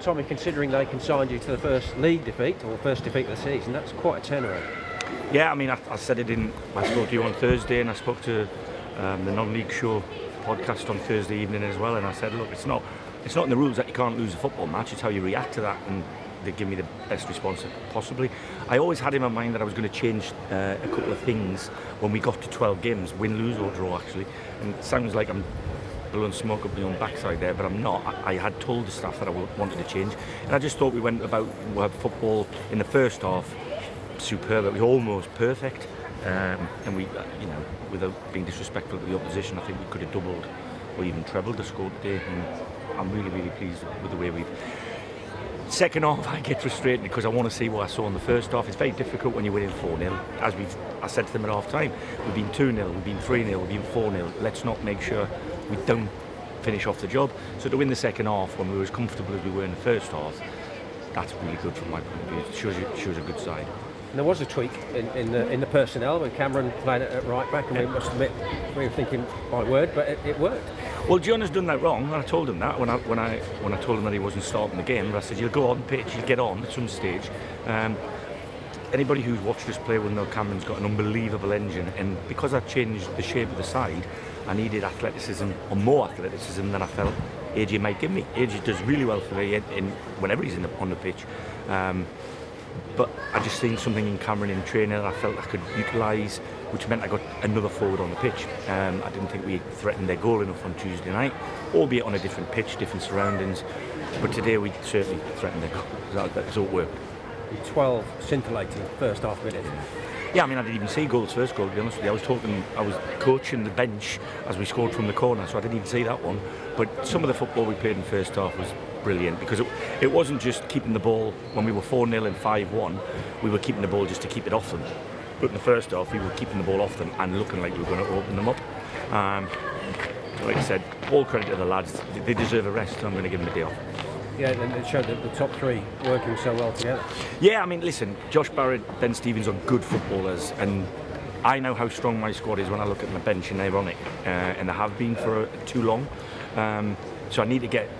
Tommy, considering they consigned you to the first league defeat, or first defeat of the season, that's quite a turnaround. Yeah, I mean, I said it I spoke to you on Thursday, and I spoke to the non-league show podcast on Thursday evening as well, and I said, look, it's not in the rules that you can't lose a football match, it's how you react to that, and they give me the best response possibly. I always had in my mind that I was going to change a couple of things when we got to 12 games, win, lose or draw actually, and it sounds like I'm blowing smoke up my own backside there, but I'm not. I had told the staff that I wanted to change, and I just thought we had football in the first half superb. It was almost perfect, and we, without being disrespectful to the opposition, I think we could have doubled or even trebled the score today, and I'm really, really pleased with the way we've. Second half, I get frustrated because I want to see what I saw in the first half. It's very difficult when you're winning 4-0. As I said to them at half time, we've been 2-0, we've been 3-0, we've been 4-0. Let's not make sure we don't finish off the job. So to win the second half when we were as comfortable as we were in the first half, that's really good from my point of view. It shows a good side. And there was a tweak in the personnel with Cameron playing at right back, and we must admit we were thinking my word, but it worked. Well, John has done that wrong, and I told him that when I told him that he wasn't starting the game. But I said, you'll go on the pitch, you'll get on at some stage. Anybody who's watched us play will know Cameron's got an unbelievable engine, and because I changed the shape of the side, I needed athleticism, or more athleticism than I felt AJ might give me. AJ does really well for me whenever he's on the pitch. But I just seen something in Cameron in training that I felt I could utilise, which meant I got another forward on the pitch. I didn't think we threatened their goal enough on Tuesday night, albeit on a different pitch, different surroundings. But today we certainly threatened their goal. So it worked. 12 scintillating first half minutes. Yeah, I mean, I didn't even see Gould's first goal, to be honest with you. I was coaching the bench as we scored from the corner, so I didn't even see that one. But some of the football we played in the first half was brilliant, because it wasn't just keeping the ball when we were 4-0 and 5-1, we were keeping the ball just to keep it off them. But in the first half, we were keeping the ball off them and looking like we were going to open them up. Like I said, all credit to the lads. They deserve a rest, so I'm going to give them a day off. Yeah, and it showed that the top three working so well together. Yeah, I mean, listen, Josh Barrett, Ben Stevens are good footballers, and I know how strong my squad is when I look at my bench, and they're on it, and they have been for too long. So I need to get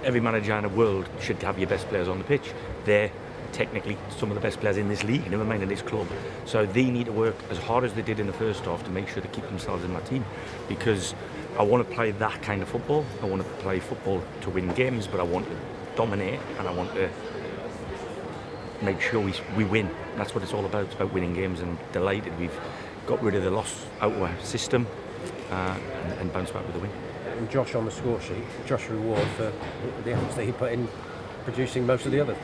every manager in the world should have your best players on the pitch. They're technically some of the best players in this league, never mind in this club. So they need to work as hard as they did in the first half to make sure to keep themselves in my team, because I want to play that kind of football. I want to play football to win games, but I want to dominate, and I want to make sure we win. That's what it's all about. It's about winning games, and delighted we've got rid of the loss out of our system and bounced back with a win. And Josh on the score sheet, Josh reward for the efforts that he put in producing most of the others.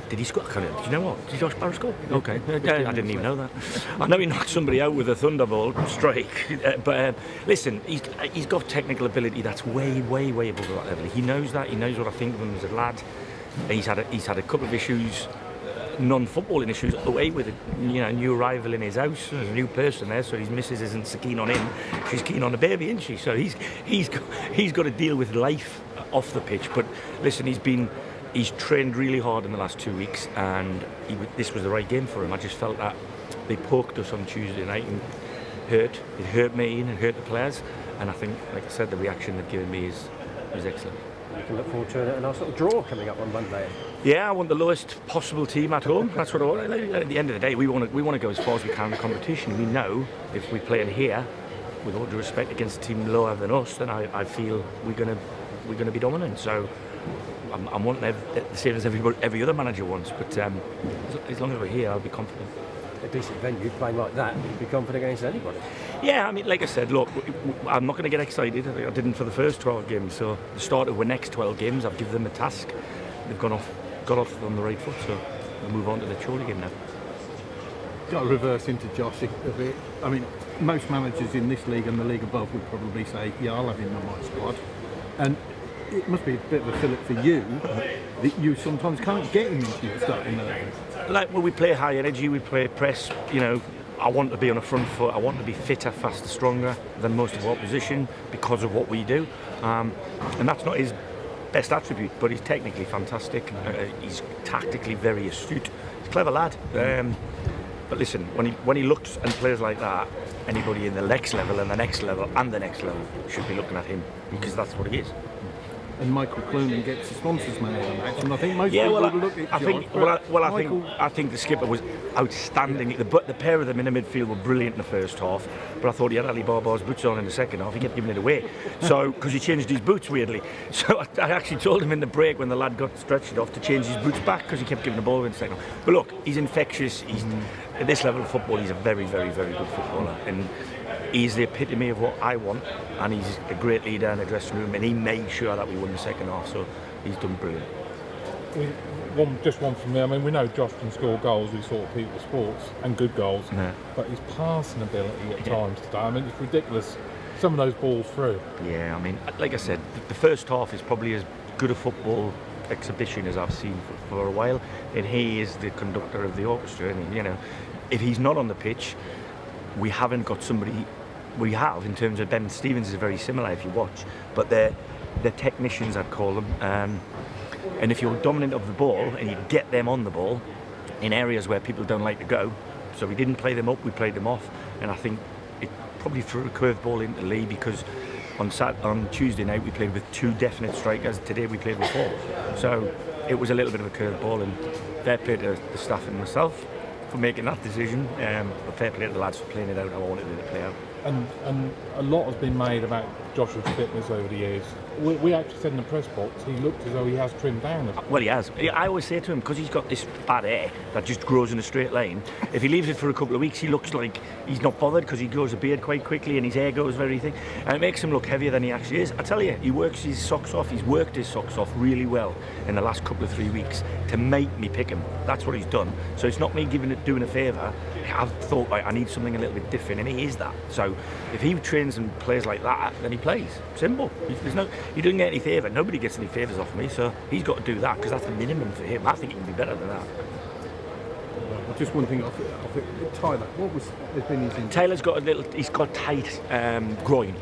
Did he score? Did you know what? Did Josh Barrett score? Okay, I didn't even know that. I know he knocked somebody out with a thunderbolt strike, but listen, he's got technical ability that's way, way, way above that level. He knows that. He knows what I think of him as a lad. He's had a couple of issues, non-footballing issues, away with a new arrival in his house. There's a new person there, so his missus isn't so keen on him. She's keen on the baby, isn't she? So he's got to deal with life off the pitch. But listen, he's trained really hard in the last 2 weeks, and this was the right game for him. I just felt that they poked us on Tuesday night and it hurt me and it hurt the players, and I think, like I said, the reaction they've given me is excellent. You can look forward to a nice little draw coming up on Monday. Yeah, I want the lowest possible team at home. That's what I want. At the end of the day, we want to go as far as we can in the competition. We know if we play in here, with all due respect, against a team lower than us, then I feel we're going to be dominant. So I'm wanting the same as every other manager wants, but as long as we're here, I'll be confident. A decent venue playing like that, you'd be confident against anybody. Yeah, I mean, like I said, look, I'm not going to get excited. I didn't for the first 12 games, so the start of the next 12 games, I've given them a task. They've got off on the right foot, so we'll move on to the Chorley game now. Got to reverse into Josh a bit. I mean, most managers in this league and the league above would probably say, yeah, I'll have him on my squad. And it must be a bit of a fillip for you that you sometimes can't get him into your starting 11. Like, well, we play high energy, we play press, I want to be on a front foot, I want to be fitter, faster, stronger than most of our opposition because of what we do. And that's not his best attribute, but he's technically fantastic. He's tactically very astute. He's a clever lad. But listen, when he looks and plays like that, anybody in the next level and the next level and the next level should be looking at him, because that's what he is. and Michael Cloonan gets the sponsors man of the match, and I think most Yeah, people well, would look at I Josh, think, but well, Michael, I think the skipper was outstanding. The pair of them in the midfield were brilliant in the first half, but I thought he had Ali Barbar's boots on in the second half. He kept giving it away, so because he changed his boots weirdly. So I actually told him in the break when the lad got stretched off to change his boots back because he kept giving the ball away in the second half. But look, he's infectious. He's at this level of football, he's a very, very, very good footballer, and he's the epitome of what I want, and he's a great leader in the dressing room, and he made sure that we won the second half, so he's done brilliant. Just one from me. I mean, we know Josh can score goals with sort of people sports and good goals, but his passing ability at times today, I mean, it's ridiculous. Some of those balls through. Yeah, I mean, like I said, the first half is probably as good a football exhibition as I've seen for a while, and he is the conductor of the orchestra, and you know, if he's not on the pitch, we haven't got somebody. We have, in terms of Ben Stevens is very similar if you watch, but they're technicians, I'd call them, and if you're dominant of the ball and you get them on the ball in areas where people don't like to go, so we didn't play them up, we played them off, and I think it probably threw a curveball into Lee, because on Tuesday night we played with 2 definite strikers, today we played with 4, so it was a little bit of a curveball, and fair play to the staff and myself for making that decision, but fair play to the lads for playing it out how I wanted it to play out. And a lot has been made about Josh's fitness over the years. We actually said in the press box he looked as though he has trimmed down a bit. Well, he has. I always say to him, because he's got this bad hair that just grows in a straight line, if he leaves it for a couple of weeks, he looks like he's not bothered, because he grows a beard quite quickly and his hair goes very thick, and it makes him look heavier than he actually is. I tell you, he works his socks off. He's worked his socks off really well in the last couple of 3 weeks to make me pick him. That's what he's done. So it's not me doing a favour. I've thought, like, I need something a little bit different, and he is that. So if he trains and plays like that, then he plays. Simple. He doesn't get any favour. Nobody gets any favours off me, so he's got to do that, because that's the minimum for him. I think he can be better than that. just one thing off it. Tyler, has been his injury? Taylor's got he's got tight groin,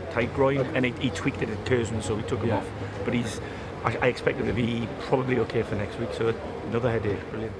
and he tweaked it at Curzon, so we took him off. But I expect him to be probably okay for next week, so another headache. Brilliant.